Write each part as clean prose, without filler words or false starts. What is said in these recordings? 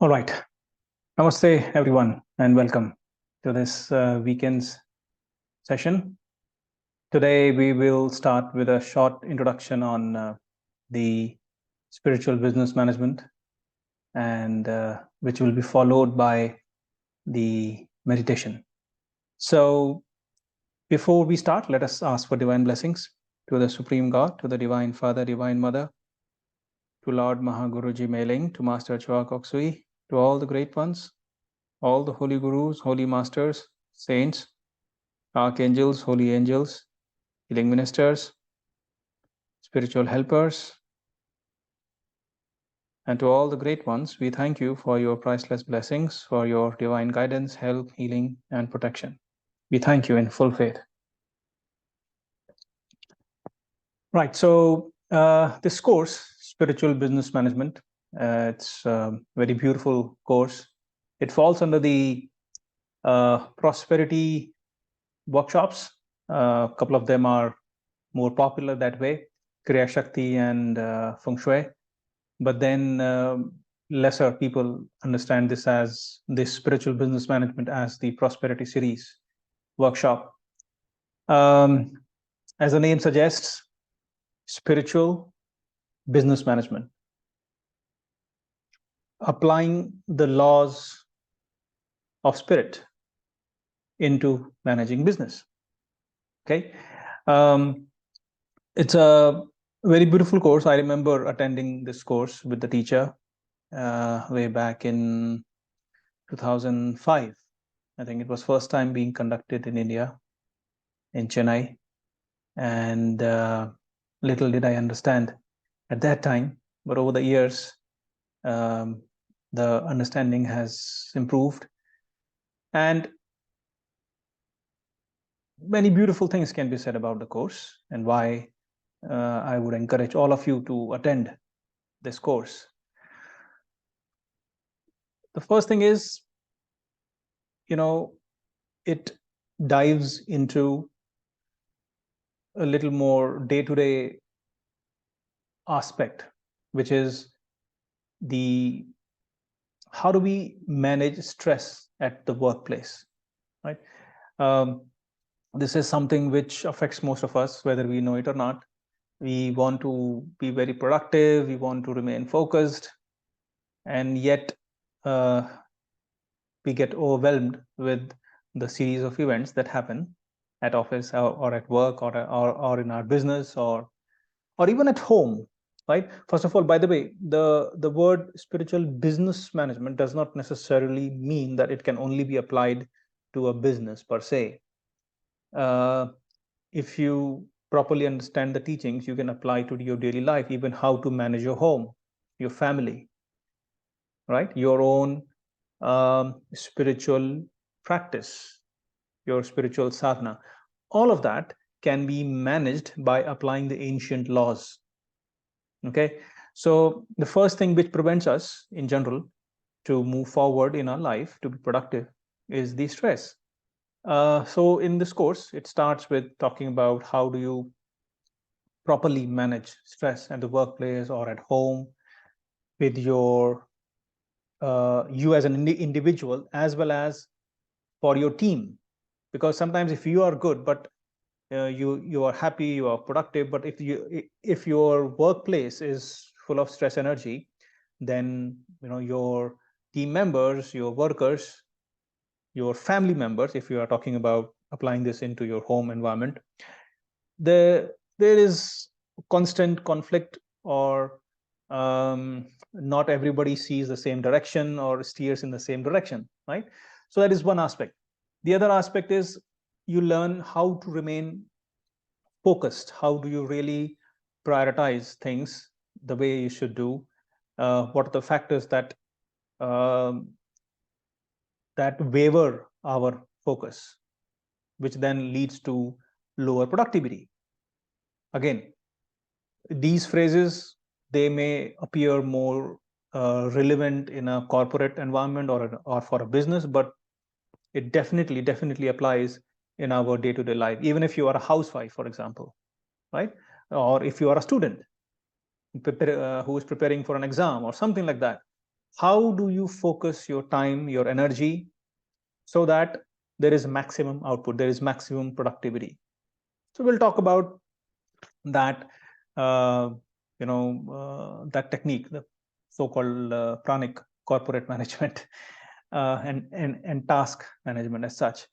All right. Namaste, everyone, and welcome to this weekend's session. Today, we will start with a short introduction on the spiritual business management, and which will be followed by the meditation. So, before we start, let us ask for divine blessings to the Supreme God, to the Divine Father, Divine Mother, to Lord Mahaguruji Mailing, to Master Chua Kok Sui, to all the great ones, all the holy gurus, holy masters, saints, archangels, holy angels, healing ministers, spiritual helpers, and to all the great ones, we thank you for your priceless blessings, for your divine guidance, help, healing, and protection. We thank you in full faith. Right, so this course, Spiritual Business Management, it's a very beautiful course. It falls under the prosperity workshops. A couple of them are more popular that way, Kriya Shakti and Feng Shui. But then lesser people understand this as this spiritual business management as the prosperity series workshop. As the name suggests, spiritual business management, applying the laws of spirit into managing business. Okay, it's a very beautiful course. I remember attending this course with the teacher way back in 2005. I think it was first time being conducted in India, in Chennai, and little did I understand at that time, but over the years, the understanding has improved, and many beautiful things can be said about the course, and why I would encourage all of you to attend this course. The first thing is, it dives into a little more day-to-day aspect, which is how do we manage stress at the workplace, right? This is something which affects most of us, whether we know it or not. We want to be very productive, we want to remain focused, and yet we get overwhelmed with the series of events that happen at office or at work or in our business or even at home, right? First of all, by the way, the word spiritual business management does not necessarily mean that it can only be applied to a business per se. If you properly understand the teachings, you can apply to your daily life, even how to manage your home, your family, right? Your own spiritual practice, your spiritual sadhana. All of that can be managed by applying the ancient laws. Okay, so the first thing which prevents us in general to move forward in our life, to be productive, is the stress. So in this course, it starts with talking about how do you properly manage stress at the workplace or at home with you as an individual, as well as for your team. Because sometimes if you are good, but you are happy, you are productive, but if your workplace is full of stress energy, then your team members, your workers, your family members, if you are talking about applying this into your home environment, there is constant conflict, or not everybody sees the same direction or steers in the same direction, right? So that is one aspect. The other aspect is you learn how to remain focused. How do you really prioritize things the way you should do? What are the factors that waver our focus, which then leads to lower productivity? Again, these phrases, they may appear more relevant in a corporate environment or for a business, but it definitely applies in our day-to-day life, even if you are a housewife, for example, right? Or if you are a student who is preparing for an exam or something like that. How do you focus your time, your energy, so that there is maximum output, there is maximum productivity? So we'll talk about that, that technique, the so-called pranic corporate management, and task management as such.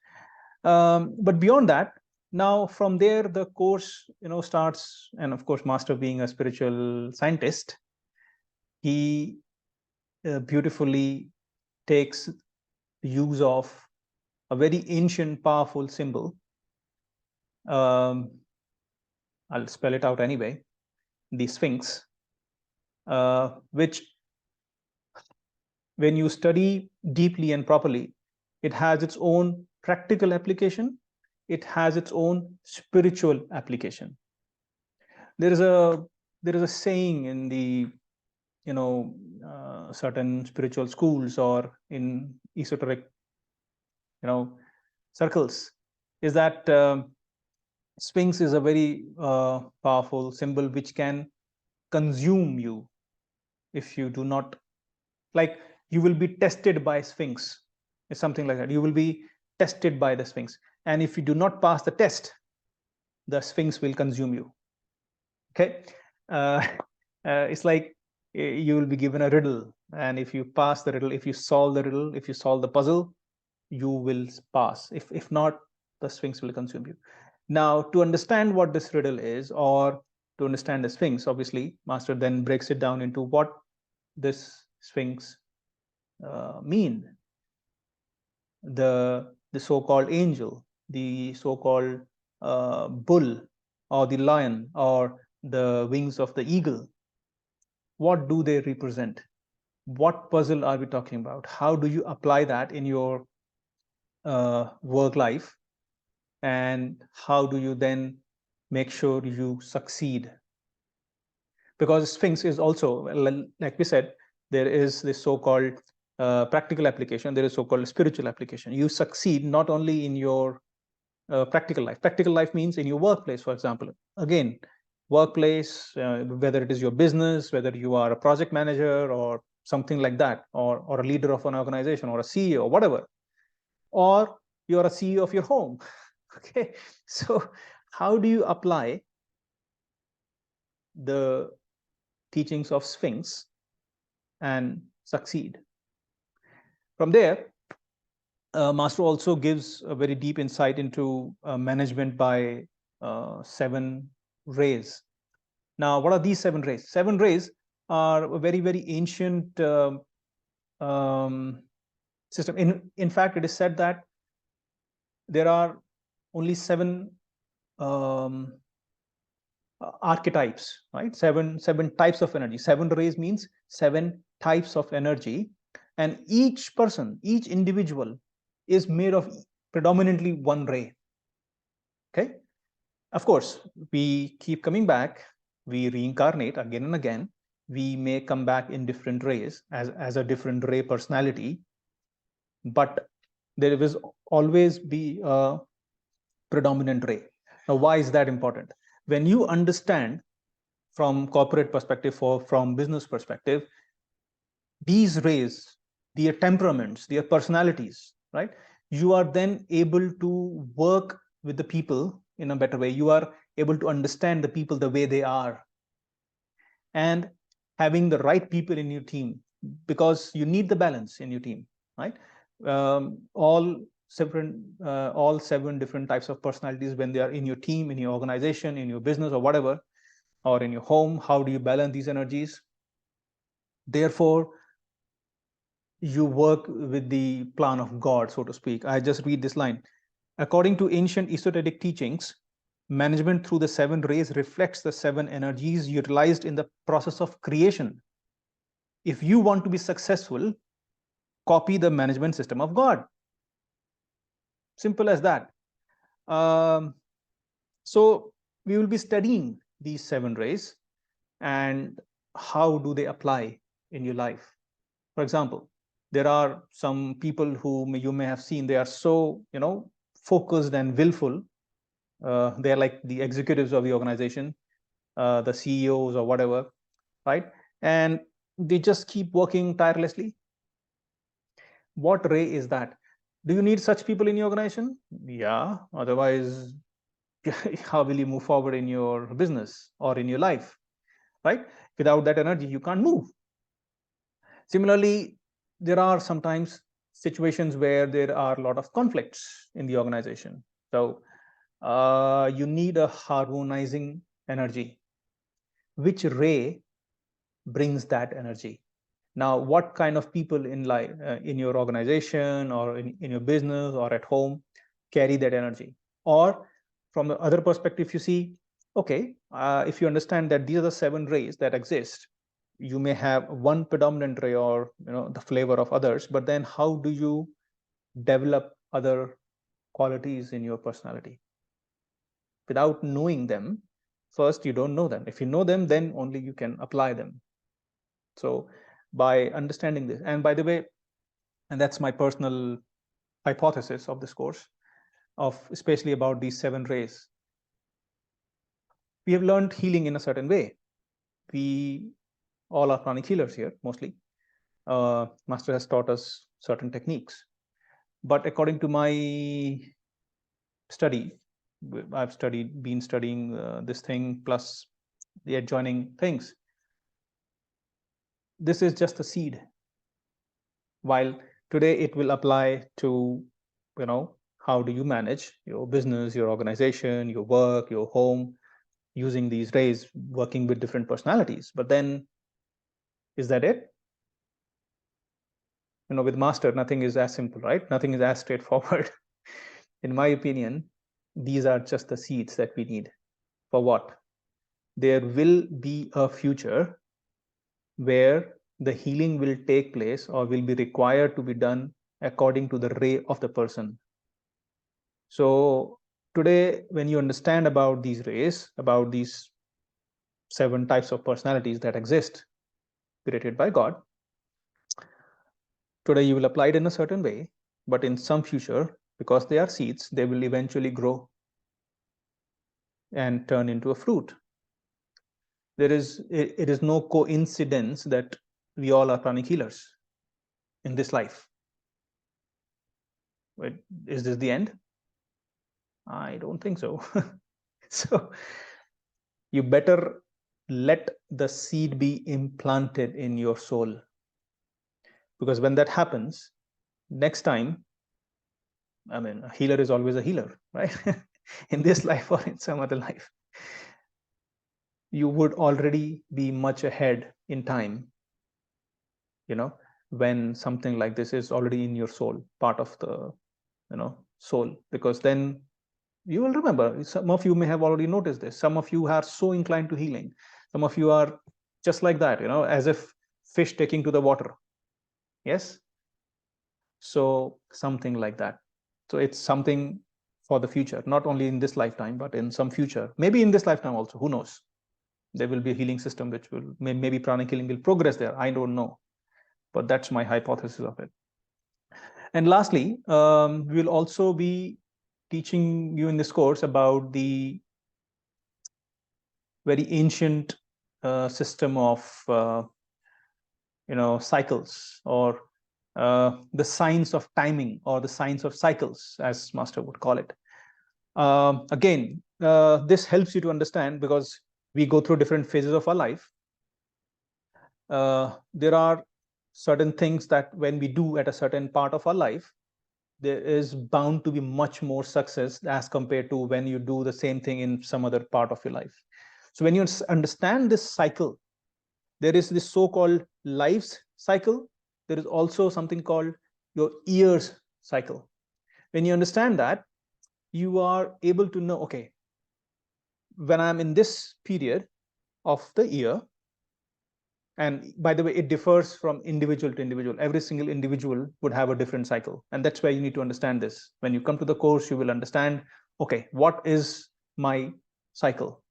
But beyond that, now from there the course starts, and of course, master being a spiritual scientist, he beautifully takes use of a very ancient, powerful symbol. I'll spell it out anyway. The Sphinx, which, when you study deeply and properly, it has its own practical application. It has its own spiritual application. There is a saying in the certain spiritual schools or in esoteric circles, is that Sphinx is a very powerful symbol which can consume you if you do not, like, you will be tested by Sphinx. It's something like that. You will be tested by the Sphinx, and if you do not pass the test, the Sphinx will consume you. Okay. It's like you will be given a riddle, and if you pass the riddle, if you solve the riddle, if you solve the puzzle, you will pass. If not, the Sphinx will consume you. Now, to understand what this riddle is, or to understand the Sphinx, obviously, master then breaks it down into what this Sphinx mean. The so-called angel, the so-called bull, or the lion, or the wings of the eagle. What do they represent? What puzzle are we talking about? How do you apply that in your work life? And how do you then make sure you succeed? Because Sphinx is also, like we said, there is this so-called practical application, there is so-called spiritual application. You succeed not only in your practical life. Practical life means in your workplace, for example. Again, workplace, whether it is your business, whether you are a project manager or something like that, or a leader of an organization, or a CEO, or whatever, or you're a CEO of your home. Okay, so how do you apply the teachings of Sphinx and succeed? From there, master also gives a very deep insight into management by 7 rays. Now, what are these 7 rays? 7 rays are a very, very ancient system. In fact, it is said that there are only 7 archetypes, right? Seven types of energy. 7 rays means 7 types of energy, and each person, each individual, is made of predominantly 1 ray. Okay. Of course, we keep coming back. We reincarnate again and again. We may come back in different rays as a different ray personality, but there will always be a predominant ray. Now, why is that important? When you understand from corporate perspective or from business perspective, these rays, their temperaments, their personalities, right? You are then able to work with the people in a better way. You are able to understand the people the way they are, and having the right people in your team, because you need the balance in your team, right? All 7 different types of personalities, when they are in your team, in your organization, in your business, or whatever, or in your home, how do you balance these energies? Therefore, you work with the plan of God, so to speak. I just read this line. According to ancient esoteric teachings, management through the 7 rays reflects the 7 energies utilized in the process of creation. If you want to be successful, copy the management system of God. Simple as that. So we will be studying these 7 rays and how do they apply in your life. For example, there are some people who you may have seen, they are so focused and willful. They're like the executives of the organization, the CEOs or whatever, right? And they just keep working tirelessly. What ray is that? Do you need such people in your organization? Yeah, otherwise how will you move forward in your business or in your life, right? Without that energy you can't move. Similarly, there are sometimes situations where there are a lot of conflicts in the organization. So you need a harmonizing energy. Which ray brings that energy? Now, what kind of people in life, in your organization or in your business or at home carry that energy? Or from the other perspective, you see, okay, if you understand that these are the 7 rays that exist, you may have one predominant ray or the flavor of others, but then how do you develop other qualities in your personality? Without knowing them, first you don't know them. If you know them, then only you can apply them. So by understanding this, and by the way, and that's my personal hypothesis of this course, of especially about these 7 rays, we have learned healing in a certain way. We all are pranic healers here, mostly. Master has taught us certain techniques, but according to my study, I've been studying this thing plus the adjoining things. This is just a seed. While today it will apply to, how do you manage your business, your organization, your work, your home, using these rays, working with different personalities. But then, is that it? With master, nothing is as simple, right? Nothing is as straightforward. In my opinion, these are just the seeds that we need. For what? There will be a future where the healing will take place or will be required to be done according to the ray of the person. So today, when you understand about these rays, about these 7 types of personalities that exist, created by God, today you will apply it in a certain way, but in some future, because they are seeds, they will eventually grow and turn into a fruit. It is no coincidence that we all are pranic healers in this life. Is this the end? I don't think so. So you better let the seed be implanted in your soul, because when that happens, next time, a healer is always a healer, right? In this life or in some other life, you would already be much ahead in time, when something like this is already in your soul, part of the soul. Because then you will remember, some of you may have already noticed this, some of you are so inclined to healing, some of you are just like that, as if fish taking to the water. Yes, so something like that. So it's something for the future, not only in this lifetime, but in some future, maybe in this lifetime also, who knows. There will be a healing system which will, maybe pranic healing will progress there, I don't know, but that's my hypothesis of it. And lastly, we will also be teaching you in this course about the very ancient system of cycles, or the science of timing, or the science of cycles, as master would call it. Again, this helps you to understand, because we go through different phases of our life. There are certain things that when we do at a certain part of our life, there is bound to be much more success as compared to when you do the same thing in some other part of your life. So when you understand this cycle, there is this so-called life's cycle. There is also something called your year's cycle. When you understand that, you are able to know, okay, when I'm in this period of the year, and by the way, it differs from individual to individual. Every single individual would have a different cycle. And that's why you need to understand this. When you come to the course, you will understand, okay, what is my cycle?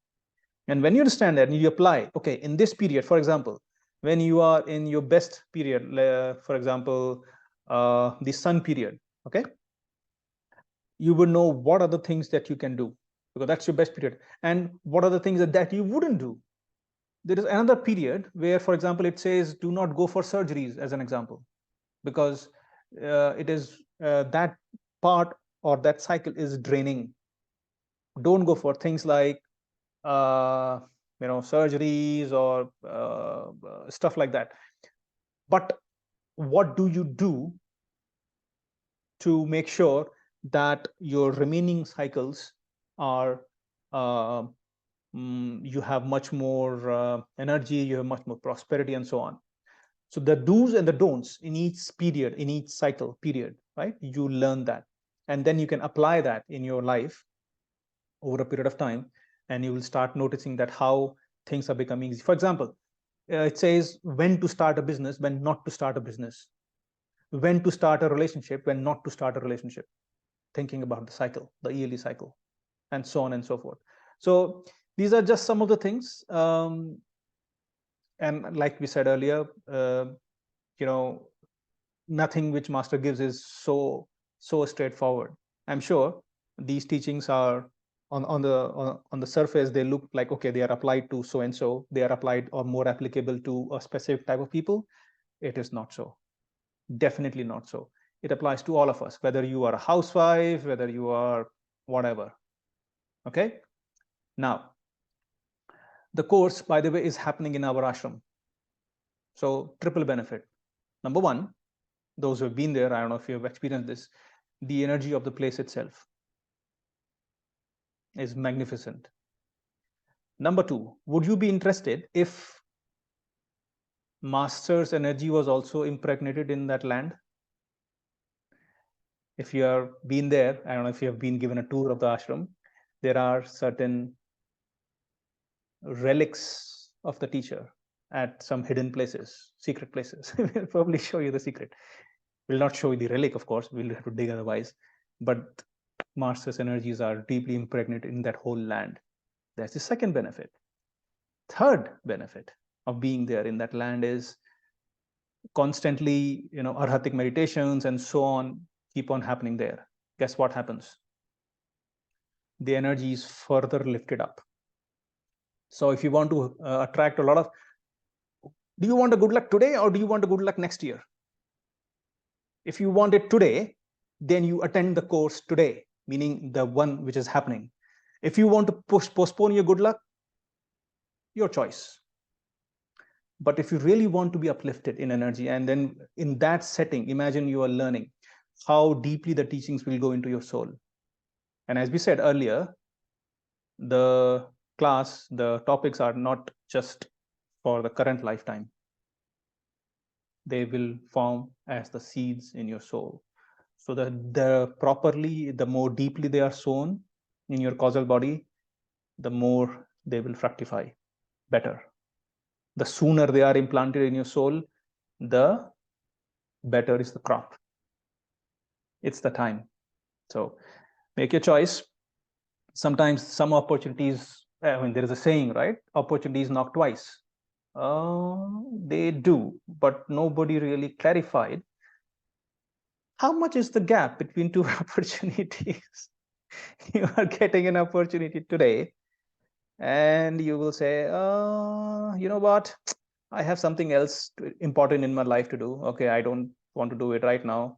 And when you understand that and you apply, okay, in this period, for example, when you are in your best period, for example, the sun period, okay, you will know what are the things that you can do, because that's your best period. And what are the things that you wouldn't do, there is another period where, for example, it says do not go for surgeries, as an example, because it is that part or that cycle is draining. Don't go for things like surgeries or stuff like that. But what do you do to make sure that your remaining cycles are you have much more energy, you have much more prosperity, and so on. So the do's and the don'ts in each period, in each cycle period, right? You learn that, and then you can apply that in your life over a period of time, and you will start noticing that how things are becoming easy. For example, it says when to start a business, when not to start a business, when to start a relationship, when not to start a relationship, thinking about the cycle, the yearly cycle, and so on and so forth. So these are just some of the things. And like we said earlier, nothing which master gives is so straightforward. I'm sure these teachings are on the surface, they look like, okay, they are applied to so and so, they are applied or more applicable to a specific type of people. It is not so. Definitely not so. It applies to all of us, whether you are a housewife, whether you are whatever. Okay. Now, the course, by the way, is happening in our ashram. So triple benefit. Number one, those who have been there, I don't know if you have experienced this, the energy of the place itself is magnificent. Number two, would you be interested if master's energy was also impregnated in that land? If you have been there, I don't know if you have been given a tour of the ashram, there are certain relics of the teacher at some hidden places, secret places. We'll probably show you the secret. We'll not show you the relic, of course, we'll have to dig otherwise, but master's energies are deeply impregnated in that whole land. That's the second benefit. Third benefit of being there in that land is constantly, arhatic meditations and so on keep on happening there. Guess what happens? The energy is further lifted up. So if you want to attract a lot of, do you want a good luck today or do you want a good luck next year? If you want it today, then you attend the course today, meaning the one which is happening. If you want to postpone your good luck, your choice. But if you really want to be uplifted in energy, and then in that setting, imagine you are learning how deeply the teachings will go into your soul. And as we said earlier, the class, the topics are not just for the current lifetime. They will form as the seeds in your soul. So that the more deeply they are sown in your causal body, the more they will fructify better. The sooner they are implanted in your soul, the better is the crop. It's the time. So make your choice. Sometimes some opportunities, there is a saying, right? Opportunities knock twice. They do, but nobody really clarified how much is the gap between two opportunities. You are getting an opportunity today, and you will say, you know what? I have something else important in my life to do. Okay, I don't want to do it right now.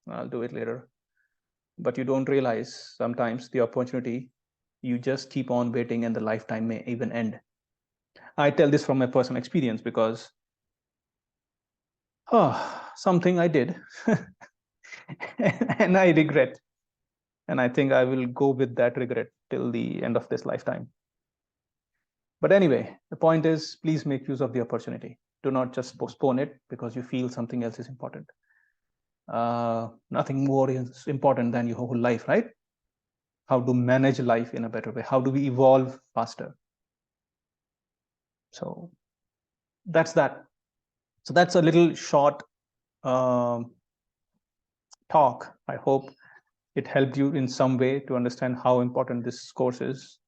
I'll do it later. But you don't realize sometimes the opportunity, you just keep on waiting and the lifetime may even end. I tell this from my personal experience because something I did and I regret. And I think I will go with that regret till the end of this lifetime. But anyway, the point is, please make use of the opportunity. Do not just postpone it because you feel something else is important. Nothing more is important than your whole life, right? How to manage life in a better way. How do we evolve faster? So that's that. So that's a little short talk. I hope it helped you in some way to understand how important this course is.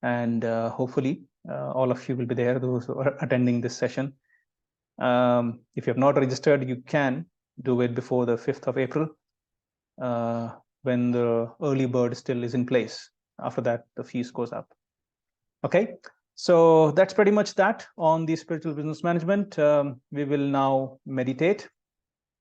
And hopefully all of you will be there, those who are attending this session. If you have not registered, you can do it before the 5th of April, when the early bird still is in place. After that, the fees goes up. Okay, So that's pretty much that on the spiritual business management. We will now meditate.